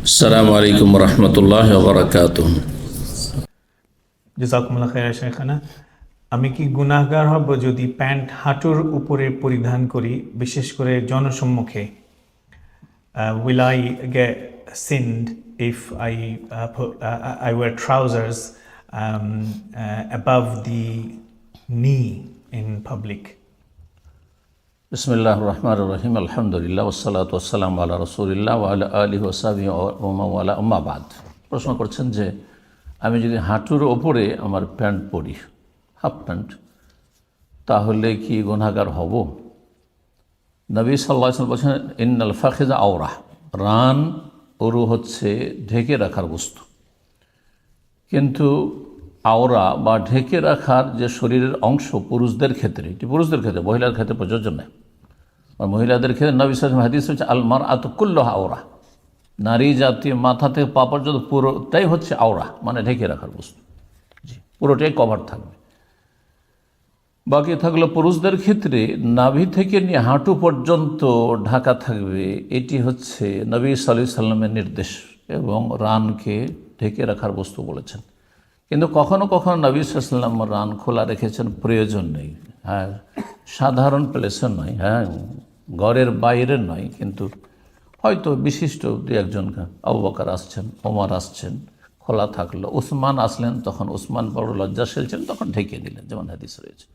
আসসালামু আলাইকুম রহমতুল্লাহ বারাকাতুহ। জাযাকুমুল্লাহ খাইরান শেখানা। আমি কি গুনাহগার হব যদি প্যান্ট হাঁটুর উপরে পরিধান করি, বিশেষ করে জনসম্মুখে? Will I get sinned if I wear trousers above the knee in public? বিসমিল্লাহির রহমানির রহিম। আলহামদুলিল্লাহ ওয়াসসালাতু ওয়াসসালামু আলা রাসূলিল্লাহ ওয়া আলা আলিহি ওয়া সাহবিহি ওয়া মান ওয়ালা, আম্মা বাদ। প্রশ্ন করছেন যে আমি যদি হাঁটুর ওপরে আমার প্যান্ট পরি, হাফ প্যান্ট, তাহলে কি গুনাহগার হব? নবী সাল্লাল্লাহু আলাইহি ওয়াসাল্লাম বলেছেন, ইন্নাল ফাখিযা আওরা, রান ওরু হচ্ছে ঢেকে রাখার বস্তু। কিন্তু আওরা বা ঢেকে রাখার যে শরীরের অংশ পুরুষদের ক্ষেত্রে, এটি পুরুষদের ক্ষেত্রে, মহিলার ক্ষেত্রে প্রযোজ্য নয়। আর মহিলাদের ক্ষেত্রে নবী সাল্লাল্লাহু আলাইহি ওয়াসাল্লাম হাদিস হচ্ছে আল মারআতু কুল্লুহা আওরা, নারী জাতীয় মাথা থেকে পা পর্যন্ত পুরোটাই হচ্ছে আওরা, মানে ঢেকে রাখার বস্তু। জি, পুরোটাই কভার থাকবে। বাকি থাকলো পুরুষদের ক্ষেত্রে নাভি থেকে নিয়ে হাঁটু পর্যন্ত ঢাকা থাকবে, এটি হচ্ছে নবী সাল্লাল্লাহু আলাইহি ওয়াসাল্লামের নির্দেশ, এবং রানকে ঢেকে রাখার বস্তু বলেছেন। কিন্তু কখনো কখনো নবী সাল্লাল্লাহু আলাইহি ওয়াসাল্লাম রান খোলা রেখেছেন, প্রয়োজন নেই। হ্যাঁ, সাধারণ প্লেসে নয়, হ্যাঁ ঘরের বাইরে নয়, কিন্তু হয়তো বিশিষ্ট দু একজন, আবু বকর আসছেন, ওমর আসছেন, খোলা থাকলো। উসমান আসলেন, তখন উসমান বড় লজ্জাশীল ছিলেন, তখন ঢেকে দিলেন, যেমন হাদিস রয়েছে।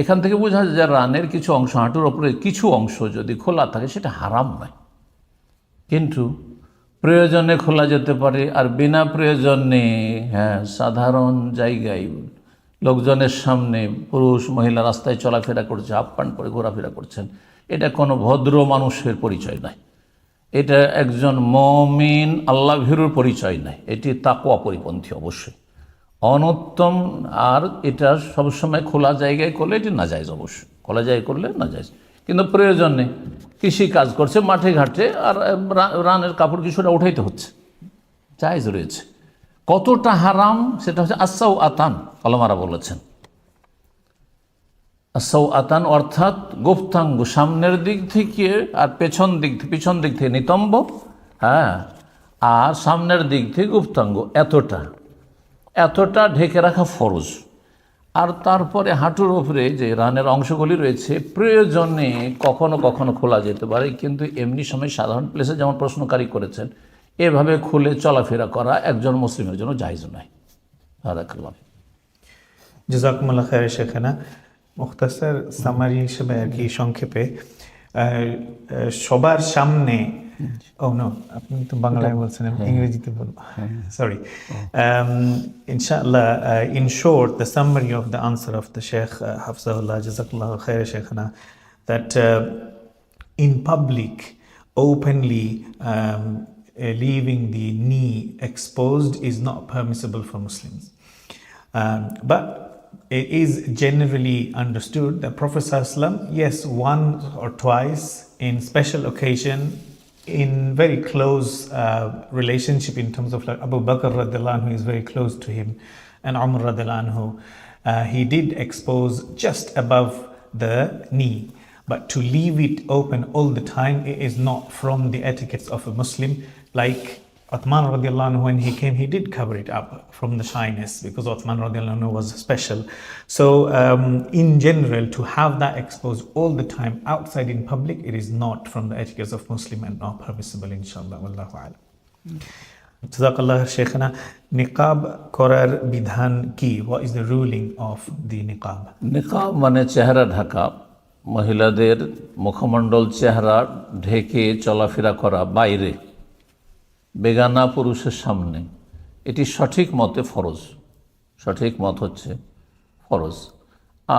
এখান থেকে বোঝা যায় যে রানের কিছু অংশ, হাঁটুর ওপরে কিছু অংশ যদি খোলা থাকে সেটা হারাম নয়, কিন্তু প্রয়োজনে খোলা যেতে পারে। আর বিনা প্রয়োজনে, হ্যাঁ, সাধারণ জায়গায় লোকজনের সামনে পুরুষ মহিলা রাস্তায় চলাফেরা করছে, হাফ প্যান্ট পরে ঘোরাফেরা করছেন, এটা কোনো ভদ্র মানুষের পরিচয় নয়, এটা একজন মুমিন আল্লাহ ভীরুর পরিচয় নয়, এটি তাকওয়া পরিপন্থী অবশ্যই অনুত্তম। আর এটা সবসময় খোলা জায়গায় করলে এটি নাজায়েজ, অবশ্যই খোলা জায়গায় করলে নাজায়েজ, কিন্তু প্রয়োজন নেই। কৃষি কাজ করছে মাঠে ঘাটে, আর রানের কাপড় কিছুটা উঠাইতে হচ্ছে, জায়েজ রয়েছে। কতটা হারাম সেটা হচ্ছে আসাউ আতান, ওলামারা বলেছেন। আসাউ আতান অর্থাৎ গুপ্তাঙ্গ, সামনের দিক থেকে আর পিছন দিক থেকে নিতম্ব, হ্যাঁ, আর সামনের দিক থেকে গুপ্তাঙ্গ, এতটা ঢেকে রাখা ফরজ। আর তারপরে হাঁটুর উপরে যে রানের অংশগুলি রয়েছে, প্রয়োজনে কখনো কখনো খোলা যেতে পারে, কিন্তু এমনি সময় সাধারণ প্লেসে, যেমন প্রশ্নকারী করেছেন, এভাবে খুলে চলাফেরা করা একজন মুসলিমের জন্য জায়েজ নয়। জাযাকুমুল্লাহ খাইরান শেখানা। মুখতাসার সামারি হিসেবে আর কি, সংক্ষেপে, সবার সামনে, ও নো, আপনি তো বাংলায় বলছেন, আমি ইংরেজিতে বলবো, sorry. Inshallah, in short, the summary of the answer of the Sheikh, Hafzahullah, Jazakallah Khair Sheikhana, that in public, openly leaving the knee exposed is not permissible for Muslims. But it is generally understood that Prophet ﷺ, yes, once or twice in special occasion, in very close relationship, in terms of like Abu Bakr radiallahu anhu is very close to him, and Umar radiallahu anhu, he did expose just above the knee. But to leave it open all the time, it is not from the etiquettes of a Muslim. Like Uthman radiallahu anhu, when he came, he did cover it up from the shyness, because Uthman radiallahu anhu was special. So in general, to have that exposed all the time outside in public, it is not from the etiquettes of Muslim and not permissible, inshallah. Wallahu a'lam. Jazakallah Sheikhana. Niqab korar bidhan ki, what is the ruling of the niqab? নিকাব মানে চেহারা ঢাকা, মহিলাদের মুখমণ্ডল চেহারা ঢেকে চলাফেরা করা বাইরে বেগানা পুরুষের সামনে, এটি সঠিক মতে ফরজ, সঠিক মত হচ্ছে ফরজ।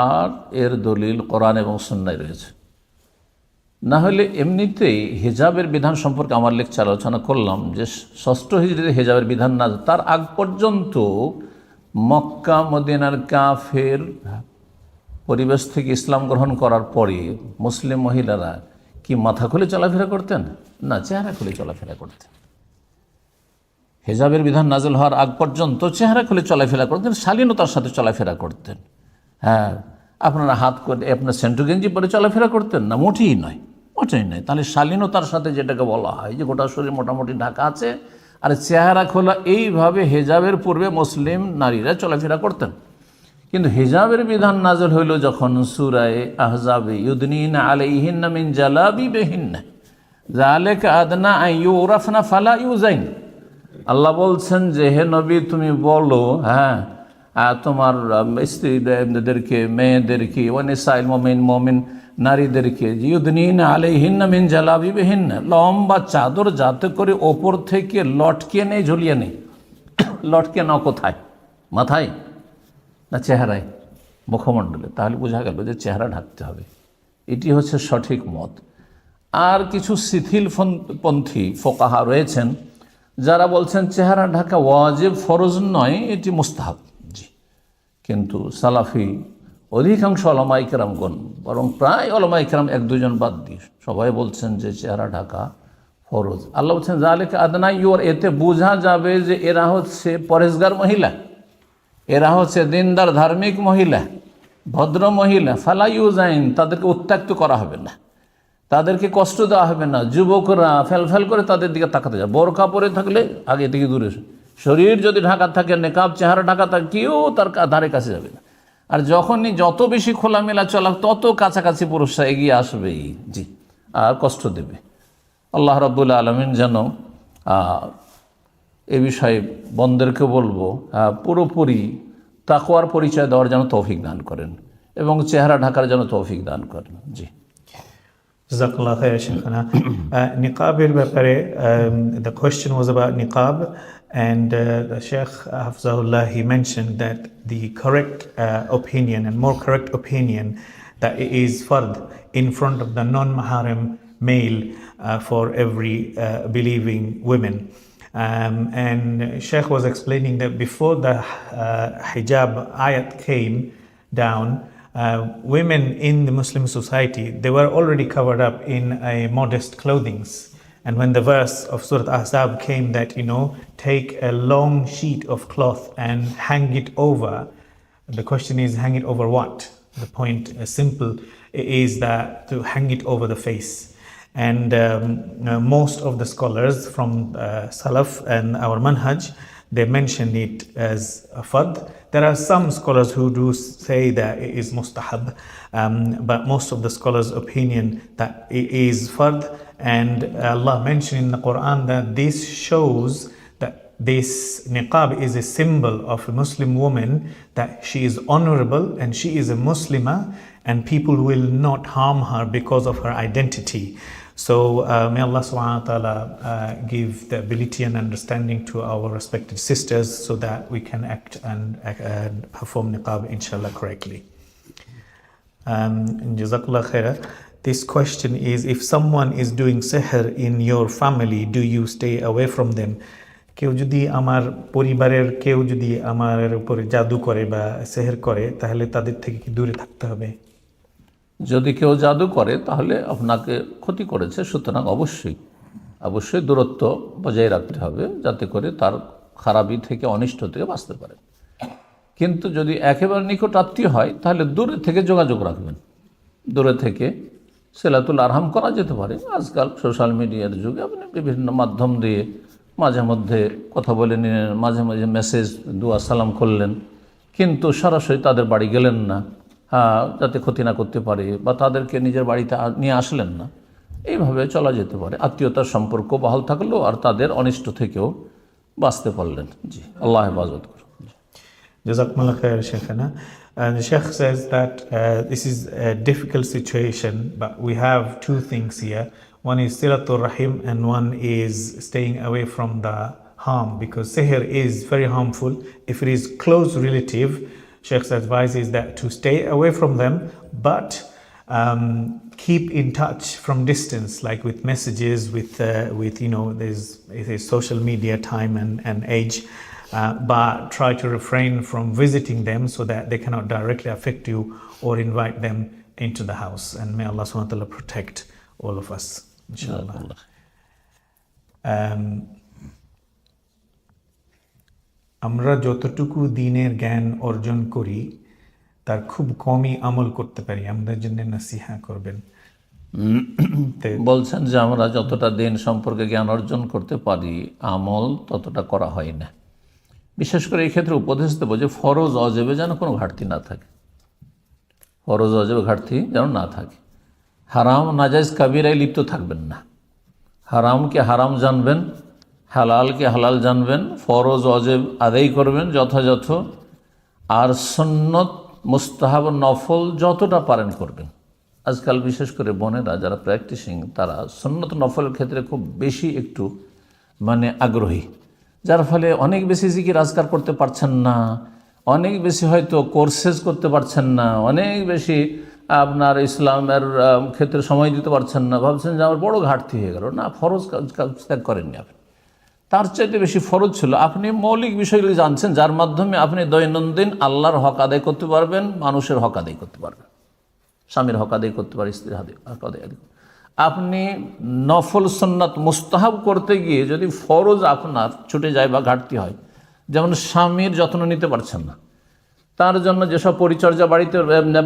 আর এর দলিল কোরআন এবং সুন্নায় রয়েছে। না হলে এমনিতেই হিজাবের বিধান সম্পর্কে আমার লেকচার আলোচনা করলাম যে ষষ্ঠ হিজরিতে হিজাবের বিধান না, তার আগ পর্যন্ত মক্কা মদিনার কাফের পরিবেশ থেকে ইসলাম গ্রহণ করার পরে মুসলিম মহিলারা কি মাথা খুলে চলাফেরা করতেন? না, চেহারা খুলে চলাফেরা করতেন। হিজাবের বিধান নাযিল হওয়ার আগ পর্যন্ত চেহারা খুলে চলাফেরা করতেন, শালীনতার সাথে চলাফেরা করতেন। হ্যাঁ, আপনারা হাত করে আপনার সেন্টু গেঞ্জি পরে চলাফেরা করতেন না, মোটেই নয়। মোটেই নেই। তাহলে শালীনতার সাথে যেটাকে বলা হয় যে গোটা শরীর মোটামুটি ঢাকা আছে আর চেহারা খোলা, এইভাবে হেজাবের পূর্বে মুসলিম নারীরা চলাফেরা করতেন। কিন্তু হিজাবের বিধান নাযিল হইল যখন সূরায়ে আহজাবে, ইউদনিনা আলাইহিন্না মিন জালাবিবিহিন্না যালিকা আদনা আন ইউরাফনা ফালা ইউজাইন। আল্লাহ বলছেন যে হে নবী তুমি বলো, হ্যাঁ, তোমার স্ত্রীদেরকে, মেয়েদেরকে, ওয়ানিসাইল মুমিন মুমিন নারীদেরকে, ইউদনিনা আলাইহিন্না মিন জালাবিবিহিন্না, লম্বা চাদর যাতে করে ওপর থেকে লটকে নেই, ঝুলিয়ে নেই। লটকে নাও কোথায়? মাথায় না চেহারায়, মুখমণ্ডলে? তাহলে বোঝা গেল যে চেহারা ঢাকতে হবে। এটি হচ্ছে সঠিক মত। আর কিছু শিথিলপন্থী ফোকাহা রয়েছেন যারা বলছেন চেহারা ঢাকা ওয়াজিব, ফরজ নয়, এটি মুস্তাহাব। জি, কিন্তু সালাফি অধিকাংশ ওলামা ইকরামগণ, বরং প্রায় ওলামা ইকরাম এক দুজন বাদ দিয়ে সবাই বলছেন যে চেহারা ঢাকা ফরজ। আল্লাহ বলছেন যালিকা আদনা ইউর, এতে বোঝা যাবে যে এরা হচ্ছে পরেজগার মহিলা, এরা হচ্ছে দিনদার ধার্মিক মহিলা, ভদ্র মহিলা। ফালা ইউজাইন, তাদেরকে উত্ত্যক্ত করা হবে না, তাদেরকে কষ্ট দেওয়া হবে না। যুবকরা ফেলফেল করে তাদের দিকে তাকাতে যায়। বোরকা পরে থাকলে আগে থেকে দূরে, শরীর যদি ঢাকা থাকে, নেকাব চেহারা ঢাকা থাকে, কেউ তার ধারে কাছে যাবে না। আর যখনই যত বেশি খোলামেলা চলা, তত কাছাকাছি পুরুষরা এগিয়ে আসবেই, জি, আর কষ্ট দেবে। আল্লাহ রাব্বুল আলামিন যেন এ বিষয়ে বন্ধুদেরকে বলবো পুরোপুরি তাকওয়ার পরিচয় দেওয়ার যেন তৌফিক দান করেন এবং চেহারা ঢাকার যেন তৌফিক দান করেন। জি, Jazakallah khair, Shaykhana. Niqabir ব্যাপারে, the question was about niqab, and the Shaykh Hafzahullah, he mentioned that the correct opinion and more correct opinion that it is fard in front of the non-maharam male for every believing women. And Shaykh was explaining that before the hijab ayat came down, women in the Muslim society, they were already covered up in a modest clothings. And when the verse of Surah Ahzab came that, take a long sheet of cloth and hang it over, the question is, hang it over what? The point is simple, is that to hang it over the face. And most of the scholars from Salaf and our Manhaj, they mention it as a fard. There are some scholars who do say that it is mustahab, but most of the scholars' opinion that it is fard. And Allah mentioned in the Quran that this shows that this niqab is a symbol of a Muslim woman, that she is honorable and she is a Muslimah, and people will not harm her because of her identity. So may Allah subhanahu wa ta'ala give the ability and understanding to our respected sisters so that we can act and perform niqab inshallah correctly. Jazakallah khair. This question is, if someone is doing sihr in your family, do you stay away from them? কেউ যদি আমার পরিবারের কেউ যদি আমার উপরে জাদু করে বা সিহর করে, তাহলে তাদের থেকে কি দূরে থাকতে হবে? যদি কেউ জাদু করে তাহলে আপনাকে ক্ষতি করেছে, সুতরাং অবশ্যই দূরত্ব বজায় রাখতে হবে যাতে করে তার খারাপি থেকে, অনিষ্ট থেকে বাঁচতে পারে। কিন্তু যদি একেবারে নিকট আত্মীয় হয় তাহলে দূরে থেকে যোগাযোগ রাখবেন, দূরে থেকে সিলাতুল আরহাম করা যেতে পারে। আজকাল সোশ্যাল মিডিয়ার যুগে আপনি বিভিন্ন মাধ্যম দিয়ে মাঝে মধ্যে কথা বলে নিলেন, মাঝে মাঝে মেসেজ দুয়া সালাম করলেন, কিন্তু সরাসরি তাদের বাড়ি গেলেন না, যাতে ক্ষতি না করতে পারে, বা তাদেরকে নিজের বাড়িতে নিয়ে আসলেন না। এইভাবে চলা যেতে পারে, আত্মীয়তার সম্পর্ক বহাল থাকলো আর তাদের অনিষ্ট থেকেও বাঁচতে পারলেন। জি, আল্লাহ হেফাজত করুন। Jazakumullah khair, Shaykhana. And the Shaykh says that this is a difficult situation, but we have two things here. One is silatul rahim and one is staying away from the harm, because sihr is very harmful. If it is close relative, Shaykh's advice is that to stay away from them, but keep in touch from distance, like with messages, with there's social media time and age, but try to refrain from visiting them so that they cannot directly affect you or invite them into the house. And may Allah subhanahu wa ta'ala protect all of us, inshallah. আমরা যতটুকু দ্বীনের জ্ঞান অর্জন করি তার খুব কমই আমল করতে পারি, আমাদের জন্য নসিহা করবেন। বলছেন যে আমরা যতটা দিন সম্পর্কে জ্ঞান অর্জন করতে পারি আমল ততটা করা হয় না। বিশেষ করে এই ক্ষেত্রে উপদেশ দেবো যে ফরজ অজেবে যেন কোনো ঘাটতি না থাকে, ফরজ অজেবে ঘাটতি যেন না থাকে। হারাম নাজাইজ কাবিরায় লিপ্ত থাকবেন না। হারামকে হারাম জানবেন, হালালকে হালাল জানবেন, ফরজ অজেব আদায় করবেন যথাযথ, আর সুন্নত মুস্তাহাব নফল যতটা পারেন করবেন। আজকাল বিশেষ করে বোনেরা যারা প্র্যাকটিসিং তারা সুন্নত নফলের ক্ষেত্রে খুব বেশি একটু আগ্রহী, যার ফলে অনেক বেশি জিকির আজকার করতে পারছেন না, অনেক বেশি হয়তো কোর্সেস করতে পারছেন না, অনেক বেশি আপনার ইসলামের ক্ষেত্রে সময় দিতে পারছেন না, ভাবছেন যে আমার বড় ঘাটতি হয়ে গেল। না, ফরজ কাজ ত্যাগ করেননি আপনি, তার চাইতে বেশি ফরজ ছিল। আপনি মৌলিক বিষয়গুলি জানছেন যার মাধ্যমে আপনি দৈনন্দিন আল্লাহর হক আদায় করতে পারবেন, মানুষের হক আদায় করতে পারবেন, স্বামীর হক আদায় করতে পারেন, স্ত্রীর হক আদায়। আপনি নফল সুন্নাত মুস্তাহাব করতে গিয়ে যদি ফরজ আপনার ছুটে যায় বা ঘাটতি হয়, যেমন স্বামীর যত্ন নিতে পারছেন না, তার জন্য যেসব পরিচর্যা বাড়িতে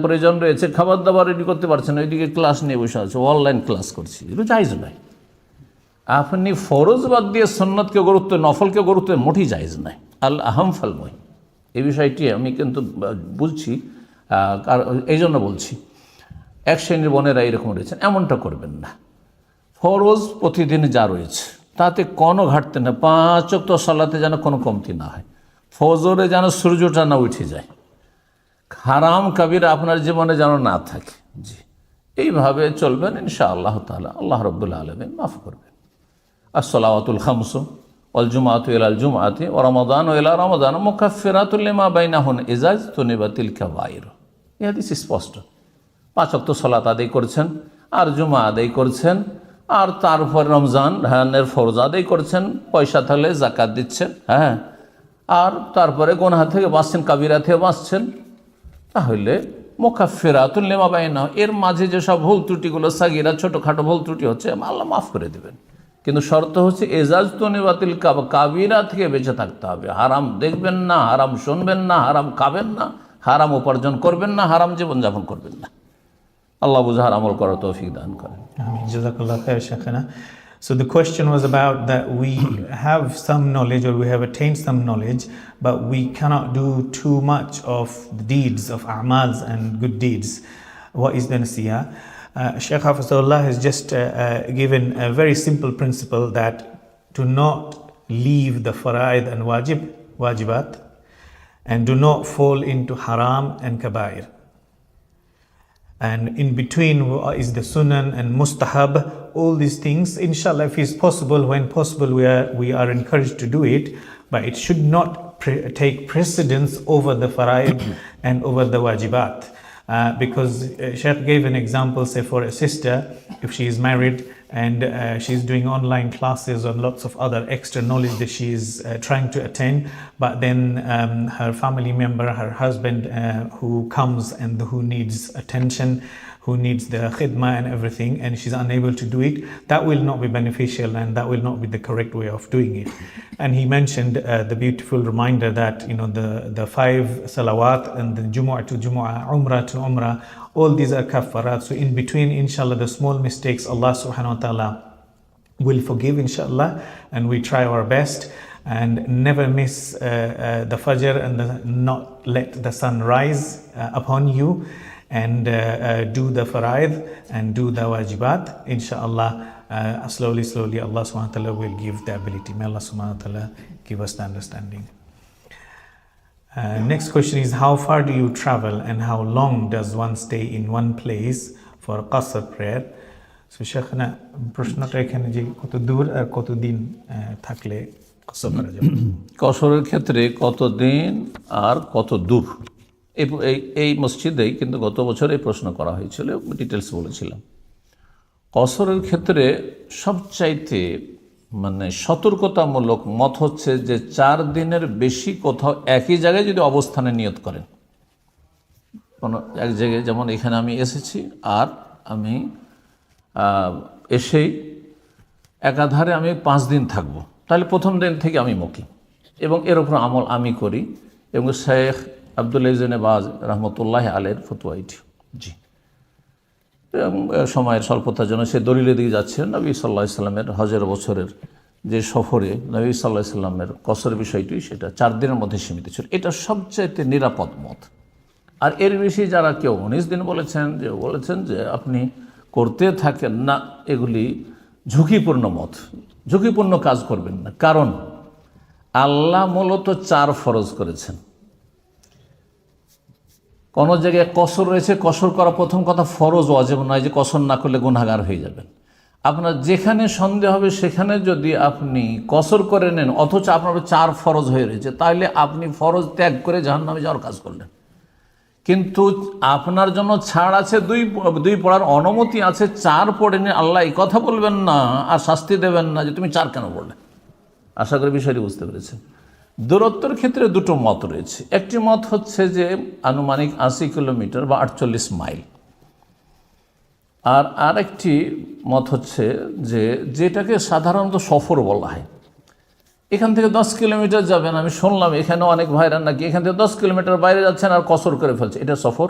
প্রয়োজন রয়েছে, খাবার দাবার রেডি করতে পারছেন, ওইদিকে ক্লাস নিয়ে বসে আছে, অনলাইন ক্লাস করছি, এগুলো জায়েজ নয়। আপনি ফরজ বাদ দিয়ে সুন্নতকে গুরুত্ব, নফলকে গুরুত্ব মোটেই জায়েজ নয়। আল আহম ফাল মহিম, এই বিষয়টি আমি কিন্তু বুঝছি, এই জন্য বলছি এক শ্রেণীর বোনেরা এরকম রয়েছেন, এমনটা করবেন না। ফরজ প্রতিদিন যা রয়েছে তাতে কোনো ঘাটতি না, 5 ওয়াক্ত সালাতে যেন কোনো কমতি না হয়, ফজরে যেন সূর্যটা না উঠে যায়, হারাম কাবিরা আপনার জীবনে যেন না থাকে। জি, এইভাবে চলবেন ইনশাআল্লাহ তাআলা, আল্লাহ রাব্বুল আলামিন মাফ করবেন। আসসালাওয়াতুল খামসু ওয়াল জুমআতু ইলাল জুমআতি ওয়া রমাদানু ইলা রমাদান মুকাফফিরাতুল লিমা বাইনাহুন ইজা ইজতুনিবাতিল কাবাইর। এই হাদিস স্পষ্ট। 5 ওয়াক্ত সালাত আদায় করছেন, আর জুমা আদায় করছেন, আর তারপর রমজানের ফরজ আদায় করছেন, পয়সা থাকলে যাকাত দিচ্ছেন, হ্যাঁ, আর তারপরে গুনাহ থেকে বাঁচছেন, কাবিরা থেকে বাঁচছেন, তাহলে মুকাফফিরাতুল লিমা বাইনাহুন, এর মাঝে যেসব ভুল ত্রুটিগুলো সাগীরা ছোটোখাটো ভুল ত্রুটি হচ্ছে আল্লাহ মাফ করে দেবেন। কিন্তু শর্ত হচ্ছে এজাজতুনিবাতিল কাবিরা থেকে বেঁচে থাকতে হবে। হারাম দেখবেন না, হারাম শুনবেন না, হারাম খাবেন না, হারাম উপার্জন করবেন না, হারাম জীবনযাপন করবেন না। আল্লাহ বুঝার আমল করার তৌফিক দান করেন। Jazakallah khair, Shaykhana. So the question was about that we have some knowledge, or we have attained some knowledge, but we cannot do too much of the deeds of a'mals and good deeds. What is the nasiyah? Shaykh Hafizahullah has just given a very simple principle that do not leave the fara'id and wajibat, and do not fall into haram and kabair. And in between is the sunan and mustahab, all these things, inshallah, if it's possible, when possible, we are encouraged to do it, but it should not take precedence over the fara'id and over the wajibat. Because Sheikh gave an example, say for a sister, if she is married and she's doing online classes or lots of other extra knowledge that she is trying to attain, but then her family member, her husband who comes and who needs attention, who needs the khidmah and everything, and she's unable to do it, that will not be beneficial, and that will not be the correct way of doing it. And he mentioned the beautiful reminder that, you know, the 5 salawat and the Jumu'ah to Jumu'ah, Umrah to Umrah, all these are kaffarat. So in between, inshallah, the small mistakes Allah subhanahu wa ta'ala will forgive, inshallah, and we try our best and never miss the fajr and not let the sun rise upon you, and do the fara'id and do the wajibat. Inshallah, slowly Allah subhanahu wa ta'ala will give the ability. May Allah subhanahu wa ta'ala give us the understanding. Next question is, how far do you travel and how long does one stay in one place for qasr prayer? So Shaykhana, প্রশ্নটা এখানে যে কত দূর আর কত দিন থাকলে কসর করা যাবে। কসরের ক্ষেত্রে কত দিন আর কত দূর, এই মসজিদেই কিন্তু গত বছর এই প্রশ্ন করা হয়েছিল, ডিটেলস বলেছিলাম। কসরের ক্ষেত্রে সবচাইতে সতর্কতামূলক মত হচ্ছে যে 4 দিনের বেশি কোথাও একই জায়গায় যদি অবস্থানে নিয়ত করেন, কোনো এক জায়গায়, যেমন এখানে আমি এসেছি আর আমি এসেই একাধারে আমি 5 দিন থাকব, তাহলে প্রথম দিন থেকে আমি মুকিম, এবং এর উপর আমল আমি করি, এবং শেখ আব্দুল্লাহ ইবনে বাজ রহমতুল্লাহ আলাইহির ফতোয়া এটি। জি, সময়ের স্বল্পতার জন্য সে দলিলের দিকে যাচ্ছে। নবী সাল্লাল্লাহু আলাইহি সাল্লামের হজের বছরের যে সফরে নবী সাল্লাল্লাহু আলাইহি সাল্লামের কসর বিষয়টি সেটা 4 দিনের মধ্যে সীমিত ছিল। এটা সবচাইতে নিরাপদ মত। আর এর বেশি যারা কেউ 19 দিন বলেছেন যে আপনি করতে থাকেন না, এগুলি ঝুঁকিপূর্ণ মত। ঝুঁকিপূর্ণ কাজ করবেন না, কারণ আল্লাহ মূলত 4 ফরজ করেছেন। কোনো জায়গায় কসর রয়েছে, কসর করা প্রথম কথা ফরজ, ওয়াজিব নয় যে কসর না করলে গুনাহগার হয়ে যাবেন। আপনার যেখানে সন্দেহ হবে সেখানে যদি আপনি কসর করে নেন অথচ আপনার 4 ফরজ হয়ে রয়েছে, তাহলে আপনি ফরজ ত্যাগ করে জাহান্নামে যাওয়ার কাজ করলেন। কিন্তু আপনার জন্য ছাড় আছে, দুই পড়ার অনুমতি আছে, 4 পড়ে নিয়ে আল্লাহ এই কথা বলবেন না আর শাস্তি দেবেন না যে তুমি 4 কেন পড়লে। আশা করি বিষয়টি বুঝতে পেরেছেন। দূরত্বের ক্ষেত্রে 2টো মত রয়েছে। একটি মত হচ্ছে যে আনুমানিক 80 কিলোমিটার বা 48 মাইল। আর আরেকটি মত হচ্ছে যে যেটাকে সাধারণত সফর বলা হয়। এখান থেকে 10 কিলোমিটার যাবেন, আমি শুনলাম এখানে অনেক ভাইরা নাকি এখান থেকে 10 কিলোমিটার বাইরে যাচ্ছেন আর কসর করে ফেলছে। এটা সফর?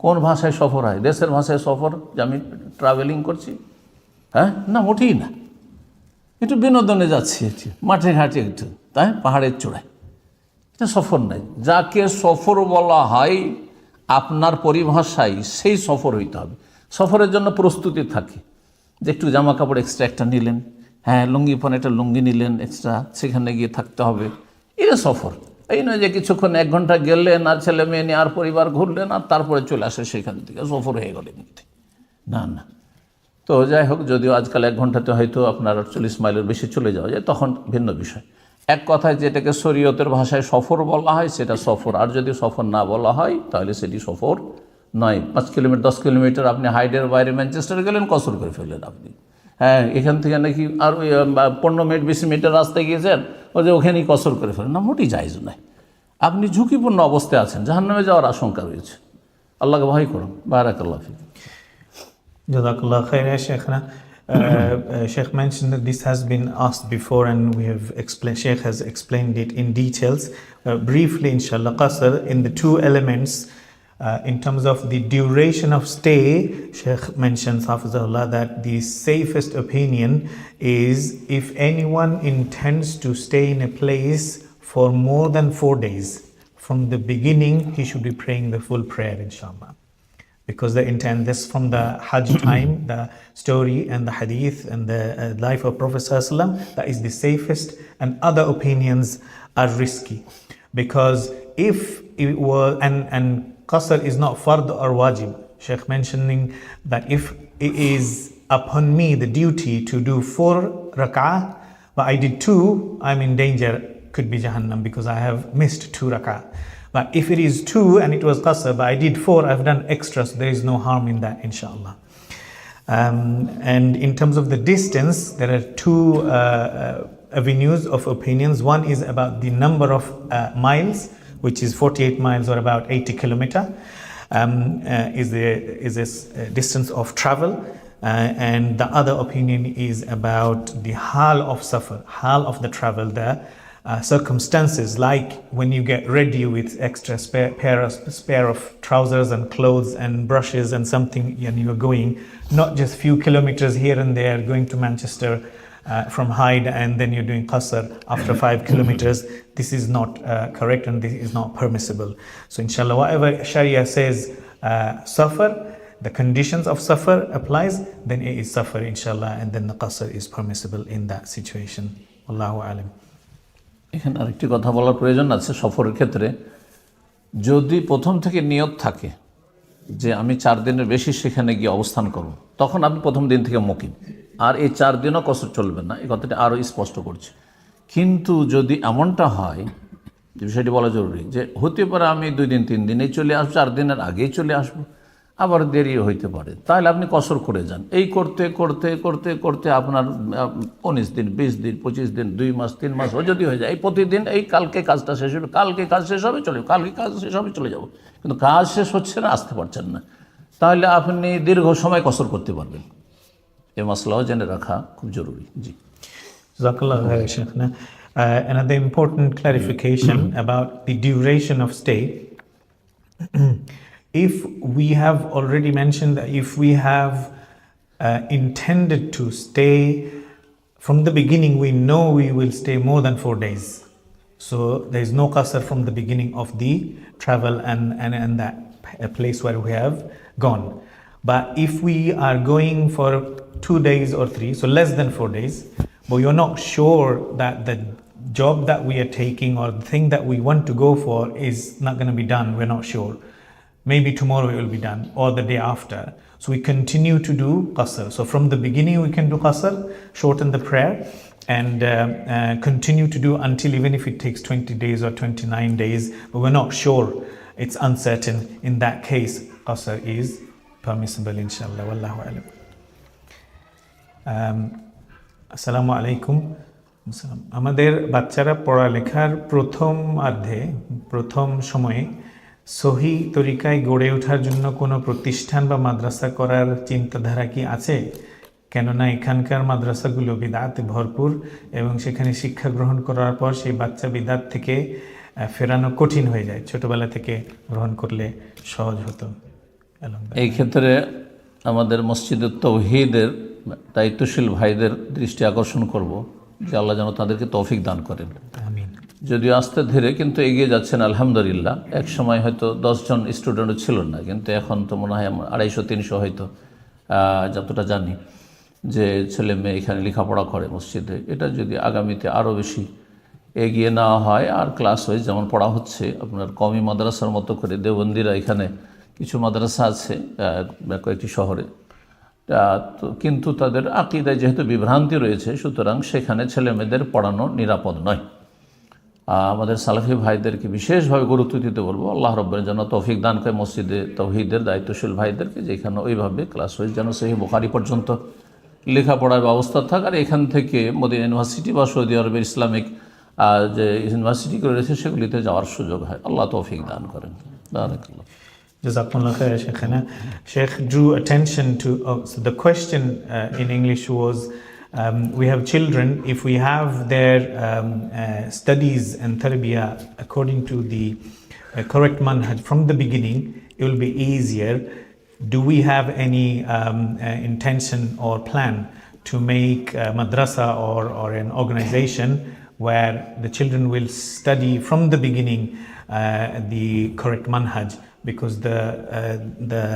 কোন ভাষায় সফর হয়? দেশের ভাষায় সফর যে আমি ট্রাভেলিং করছি? হ্যাঁ, না, মোটেই না। একটু বিনোদনে যাচ্ছি, মাঠে ঘাটে একটু, তাই পাহাড়ের চূড়ায়, এটা সফর নাই। যাকে সফর বলা হয় আপনার পরিভাষায় সেই সফর হইতে হবে। সফরের জন্য প্রস্তুতি থাকে যে একটু জামা কাপড় এক্সট্রা একটা নিলেন, হ্যাঁ লুঙ্গি পরে একটা লুঙ্গি নিলেন এক্সট্রা, সেখানে গিয়ে থাকতে হবে, এটা সফর। এই নয় যে কিছুক্ষণ 1 ঘন্টা গেলেন আর ছেলে মেয়ে নিয়ে আর পরিবার ঘুরলেন আর তারপরে চলে আসে সেখান থেকে, সফর হয়ে গেল এমনিতে। না না। তো যাই হোক, যদিও আজকাল 1 ঘন্টাতে হয়তো আপনার 48 মাইলের বেশি চলে যাওয়া যায়, তখন ভিন্ন বিষয়। এক কথায় যেটাকে শরীয়তের ভাষায় সফর বলা হয় সেটা সফর, আর যদি সফর না বলা হয় তাহলে সেটি সফর নয়। 5 কিলোমিটার 10 কিলোমিটার আপনি হাইডের বাইরে ম্যানচেস্টার গেলেন, কসর করে ফেললেন আপনি। হ্যাঁ, এখান থেকে নাকি আর 15 মিনিট 20 মিনিটের রাস্তায় গিয়েছেন, ও যে ওখানেই কসর করে ফেলেন, না, মোটেই জায়েজ নয়। আপনি ঝুঁকিপূর্ণ অবস্থায় আছেন, জাহান্নামে যাওয়ার আশঙ্কা রয়েছে। আল্লাহকে ভয় করুন। বারাকাল্লাহ ফিক। Jazakallah khair, ya Shaykhna. Shaykh mentioned that this has been asked before and we have explained, Shaykh has explained it in details. Briefly, inshallah, qasr in the 2 elements. In terms of the duration of stay, Shaykh mentions, Hafizahullah, that the safest opinion is if anyone intends to stay in a place for more than 4 days, from the beginning he should be praying the full prayer, inshallah. Because the intent, this from the Hajj time, the story and the hadith and the life of Prophet ﷺ, that is the safest, and other opinions are risky. Because if it were, and qasr is not fard or wajib, Shaykh mentioning that if it is upon me the duty to do 4 rak'ah, but I did 2, I'm in danger, could be Jahannam, because I have missed 2 rak'ah. But if it is 2 and it was qasr, but I did 4, I've done extra, so there is no harm in that, inshallah. And in terms of the distance, there are 2 avenues of opinions. One is about the number of miles, which is 48 miles or about 80 kilometer, is this distance of travel. And the other opinion is about the hal of safar, hal of the travel, there. Circumstances like when you get ready with extra spare of trousers and clothes and brushes and something, and you are going not just few kilometers here and there, going to Manchester from Hyde and then you're doing qasr after 5 kilometers. This is not correct and this is not permissible. So inshallah, whatever Sharia says safar, the conditions of safar applies, then it is safar, inshallah, and then the qasr is permissible in that situation. Wallahu alam. এখানে আরেকটি কথা বলার প্রয়োজন আছে। সফরের ক্ষেত্রে যদি প্রথম থেকে নিয়ত থাকে যে আমি 4 দিনের বেশি সেখানে গিয়ে অবস্থান করব, তখন আপনি প্রথম দিন থেকে মুকিম, আর এই 4 দিনও কসর চলবে না, এই কথাটা আরও স্পষ্ট করছে। কিন্তু যদি এমনটা হয়, যে বিষয়টি বলা জরুরি, যে হতে পারে আমি 2 দিন 3 দিনেই চলে আসবো, 4 দিনের আগেই চলে আসবো, আবার দেরি হইতে পারে, তাহলে আপনি কসর করে যান। এই করতে করতে করতে করতে আপনার 19 দিন 20 দিন 25 দিন 2 মাস 3 মাস যদি হয়ে যায়, এই প্রতিদিন এই কালকে কাজটা শেষ হলো, কালকে কাজ শেষ হবে চলে যাবো, কালকে কাজ শেষ হবে চলে যাবো, কিন্তু কাজ শেষ হচ্ছে না, আসতে পারছেন না, তাহলে আপনি দীর্ঘ সময় কসর করতে পারবেন। এই মাসলাও জেনে রাখা খুব জরুরি। জি, Jazakallah khair, Shaykhna. Another important clarification about the duration of stay. if we have already mentioned that if we have intended to stay from the beginning, we know we will stay more than 4 days. So there is no qasr from the beginning of the travel and that place where we have gone. But if we are going for 2 days or 3, so less than 4 days, but you're not sure that the job that we are taking or the thing that we want to go for is not going to be done, we're not sure. Maybe tomorrow it will be done or the day after. So we continue to do qasr. So from the beginning we can do qasr, shorten the prayer, and continue to do until even if it takes 20 days or 29 days, but we're not sure, it's uncertain. In that case, qasr is permissible, inshallah. Wallahu alam. Assalamu alaikum. আমাদের বাচ্চারা পড়ালেখার প্রথম সময়ে সহি তরিকায় গড়ে ওঠার জন্য কোনো প্রতিষ্ঠান বা মাদ্রাসা করার চিন্তাধারা কি আছে? কেননা এখানকার মাদ্রাসাগুলো বিদআতে ভরপুর এবং সেখানে শিক্ষা গ্রহণ করার পর সেই বাচ্চা বিদআত থেকে ফেরানো কঠিন হয়ে যায়, ছোটবেলা থেকে গ্রহণ করলে সহজ হতো। এই ক্ষেত্রে আমাদের মসজিদের তাওহীদের দায়িত্বশীল ভাইদের দৃষ্টি আকর্ষণ করব যে আল্লাহ যেন তাদেরকে তৌফিক দান করেন। আমিন। যদিও আস্তে ধীরে কিন্তু এগিয়ে যাচ্ছেন আলহামদুলিল্লাহ। এক সময় হয়তো 10 জন স্টুডেন্টও ছিল না, কিন্তু এখন তো মনে হয় 250-300 হয়তো, যতটা জানি যে ছেলে মেয়ে এখানে লেখাপড়া করে মসজিদে। এটা যদি আগামীতে আরও বেশি এগিয়ে নেওয়া হয় আর ক্লাস ওয়াইজ যেমন পড়া হচ্ছে, আপনার কওমি মাদ্রাসার মতো করে দেওবন্দিরা এখানে কিছু মাদ্রাসা আছে কয়েকটি শহরে, তো কিন্তু তাদের আকীদায় যেহেতু বিভ্রান্তি রয়েছে, সুতরাং সেখানে ছেলে মেয়েদের পড়ানো নিরাপদ নয়। আমাদের সালাফি ভাইদেরকে বিশেষভাবে গুরুত্ব দিতে বলবো, আল্লাহ রাব্বুল যেন তৌফিক দান করে মসজিদে তাওহীদের দায়িত্বশীল ভাইদেরকে, যেখানে ওইভাবে ক্লাস ওয়াইজ যেন সহিহ বুখারী পর্যন্ত লেখাপড়ার ব্যবস্থা থাক। আর এখান থেকে মদিনা ইউনিভার্সিটি বা সৌদি আরবের ইসলামিক যে ইউনিভার্সিটিগুলো রয়েছে সেগুলিতে যাওয়ার সুযোগ হয়। আল্লাহ তৌফিক দান করেন। বারাকাল্লাহ। Jazakumullah khair, Shaykhana. Sheikh drew attention to, so the question in English was, we have children, if we have their studies and tarbiyah according to the correct manhaj from the beginning, it will be easier. Do we have any intention or plan to make a madrasa or an organization where the children will study from the beginning the correct manhaj? Because the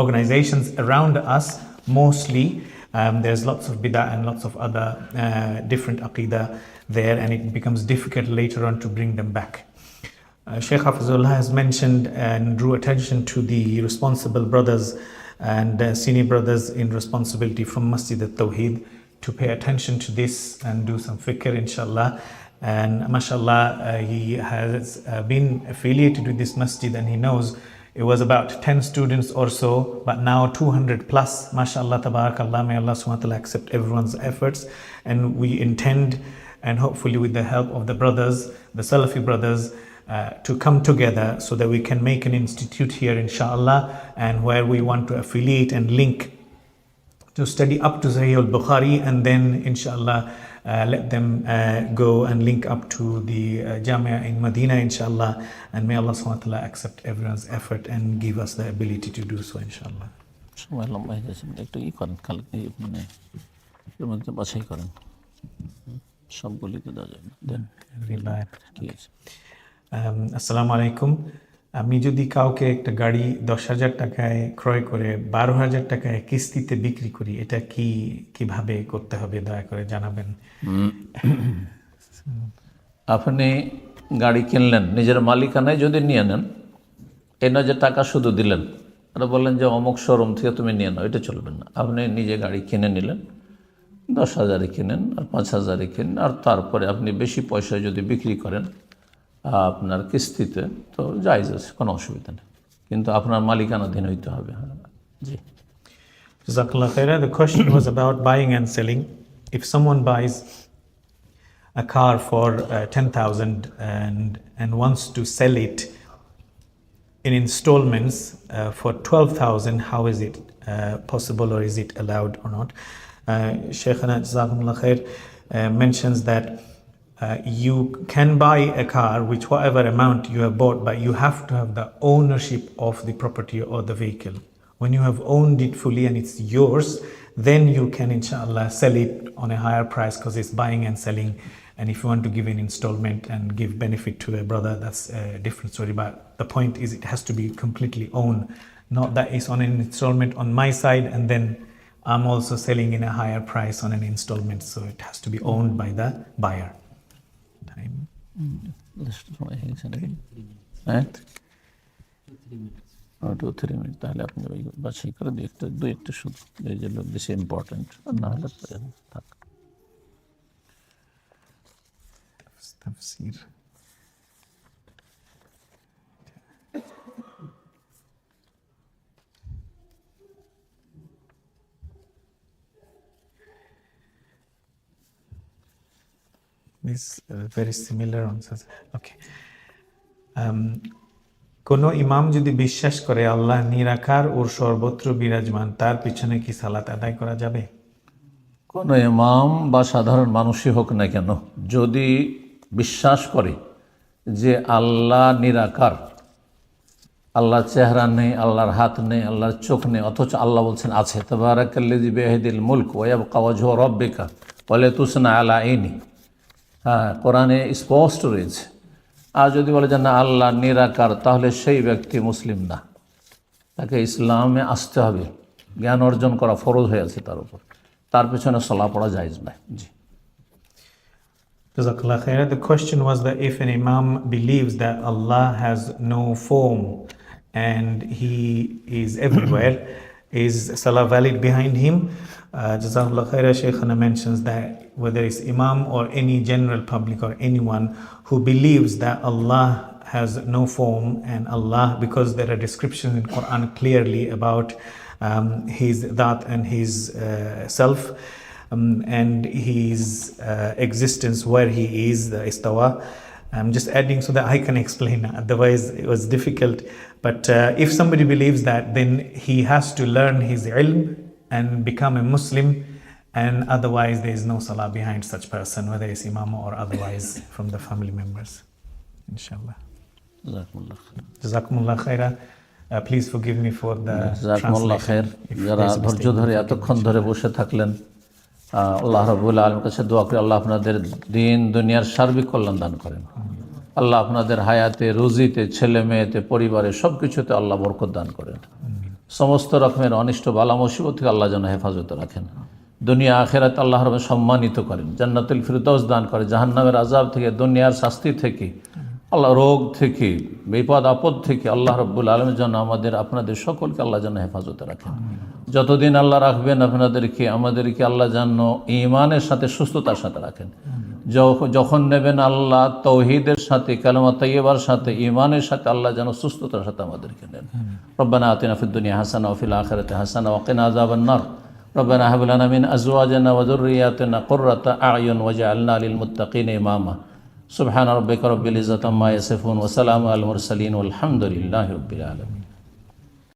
organizations around us mostly there's lots of bid'ah and lots of other different aqidah there, and it becomes difficult later on to bring them back. Sheikh Hafizullah has mentioned and drew attention to the responsible brothers and senior brothers in responsibility from Masjid al-Tawheed to pay attention to this and do some fikr, inshallah. And mashallah, he has been affiliated with this masjid, and he knows it was about 10 students or so, but now 200 plus, mashallah, tabarakallah. May Allah subhanahu wa ta'ala accept everyone's efforts, and we intend, and hopefully with the help of the brothers, the Salafi brothers, to come together so that we can make an institute here, inshallah, and where we want to affiliate and link to study up to Sahih al-Bukhari, and then inshallah let them go and link up to the Jamia in Medina, inshallah, and may Allah subhanahu wa ta'ala accept everyone's effort and give us the ability to do so, inshallah. সময় লম্বা হয়ে যাচ্ছে, একটু করেন, মানে এর মধ্যে বাছাই করেন, সবগুলিকে দেওয়া যাবে না। ঠিক আছে। আসসালামু আলাইকুম। আমি যদি কাউকে একটা গাড়ি 10,000 টাকায় ক্রয় করে 12,000 টাকায় কিস্তিতে বিক্রি করি, এটা কিভাবে করতে হবে দয়া করে জানাবেন। আপনি গাড়ি কিনলেন, নিজের মালিকানায় যদি নিয়ে নেন, এই নয় যে টাকা শুধু দিলেন আর বললেন যে অমুক শোরুম থেকে তুমি নিয়ে নাও, এটা চলবে না। আপনি নিজে গাড়ি কিনে নিলেন, 10,000-এ কিনেন আর 5,000-এ কিনেন, আর তারপরে আপনি বেশি পয়সায় যদি বিক্রি করেন আপনার কিস্তিতে, তো জায়েজ আছে, কোনো অসুবিধা নেই, কিন্তু আপনার মালিকানাধীন হইতে হবে। জি। Jazakallah khairah. The question was about buying and selling. If someone buys a car for 10,000 and wants to sell it in installments for 12,000, how is it possible, or is it allowed or not? Shaykhana Jazakumullah khair mentions that you can buy a car which whatever amount you have bought, but you have to have the ownership of the property or the vehicle. When you have owned it fully and it's yours, then you can inshallah sell it on a higher price because it's buying and selling. And if you want to give an installment and give benefit to a brother, that's a different story. But the point is it has to be completely owned, not that it's on an installment on my side and then I'm also selling in a higher price on an installment. So it has to be owned by the buyer. Time. হ্যাঁ 2-3 minute, তাহলে আপনি ওই বাছাই করে দুই একটা শুধু এই যে বেশি ইম্পর্টেন্ট, না হলে থাক। Tafsir. This very similar answers. Okay. কোনো ইমাম যদি বিশ্বাস করে আল্লাহ নিরাকার ও সর্বত্র বিরাজমান, তার পিছনে কি সালাত আদায় করা যাবে? কোনো ইমাম বা সাধারণ মানুষই হোক না কেন, যদি বিশ্বাস করে যে আল্লাহ নিরাকার, আল্লাহর চেহারা নেই, আল্লাহর হাত নেই, আল্লাহর চোখ নেই, অথচ আল্লাহ বলছেন আছে, তাবারাকাল্লাযী বিয়াদিল মুলক ওয়া ইয়াবকা ওয়াজহু রাব্বিকা ওয়া লা তুসনা আলা আইনি। হ্যাঁ, কোরআনে স্পষ্ট রয়েছে। আর যদি বলে যে না আল্লাহ নিরাকার, তাহলে সেই ব্যক্তি মুসলিম না, তাকে ইসলামে আসতে হবে, জ্ঞান অর্জন করা ফরজ হয়ে আছে তার উপর, তার পেছনে সালাত পড়া জায়েজ নয়। জি। Jazakallah khair. The question was that if an imam believes that Allah has no form and he is everywhere, is salah valid behind him? Jazakallah khair. Shaykhana mentions that whether it's imam or any general public or anyone who believes that Allah has no form, and Allah, because there are descriptions in Quran clearly about his that and his self, and his existence, where he is, the istawa. I'm just adding so that I can explain, otherwise it was difficult. But if somebody believes that, then he has to learn his ilm and become a Muslim, and otherwise there is no salah behind such person, whether it's imam or otherwise from the family members. Inshallah. Jazakumullah khaira. Please forgive me for the জাযাকুমুল্লাহ খায়র। যারা ধৈর্য ধরে এতক্ষণ ধরে বসে থাকলেন, আল্লাহ রাব্বুল আলামিনের কাছে দোয়া করি আল্লাহ আপনাদের দিন দুনিয়ার সার্বিক কল্যাণ দান করেন। আল্লাহ আপনাদের হায়াতে, রুজিতে, ছেলে মেয়েতে, পরিবারে সব কিছুতে আল্লাহ বরকত দান করেন। সমস্ত রকমের অনিষ্ট বালা মুসিবত থেকে আল্লাহ যেন হেফাজতে রাখেন। দুনিয়া আখিরাত আল্লাহ রাব্বুল সম্মানিত করেন, জান্নাতুল ফিরদাউস দান করে, জাহান্নামের আযাব থেকে, দুনিয়ার শাস্তি থেকে, আল্লাহ রোগ থেকে, বিপদ আপদ থেকে আল্লাহ রাব্বুল আলামিন যেন আমাদের আপনাদের সকলকে আল্লাহ যেন হেফাজতে রাখেন। যতদিন আল্লাহ রাখবেন আপনাদেরকে আমাদেরকে আল্লাহ যেন ঈমানের সাথে সুস্থতার সাথে রাখেন। যখন নেবেন আল্লাহ তাওহীদের সাথে, কালেমা তাইয়্যিবার সাথে, ঈমানের সাথে আল্লাহ যেন সুস্থতার সাথে আমাদেরকে নেন। রব্বানা আতিনা ফিদ দুনিয়া হাসানা ওয়া ফিল আখিরাতি হাসানা ওয়া কিনা আযাবান নার। রব্বানা হাব লানা মিন আজওয়াজিনা ওয়া যুররিয়াতিনা কুররাতা আ'য়ুন ওয়াজআলনা লিল মুত্তাকিনা ইমামা। সুবহানা রাব্বিকা রাব্বিল ইজ্জাতি আম্মা ইয়াসিফুন ওয়া সালামুন আলাল মুরসালিন ওয়াল হামদুলিল্লাহি রাব্বিল আলামিন।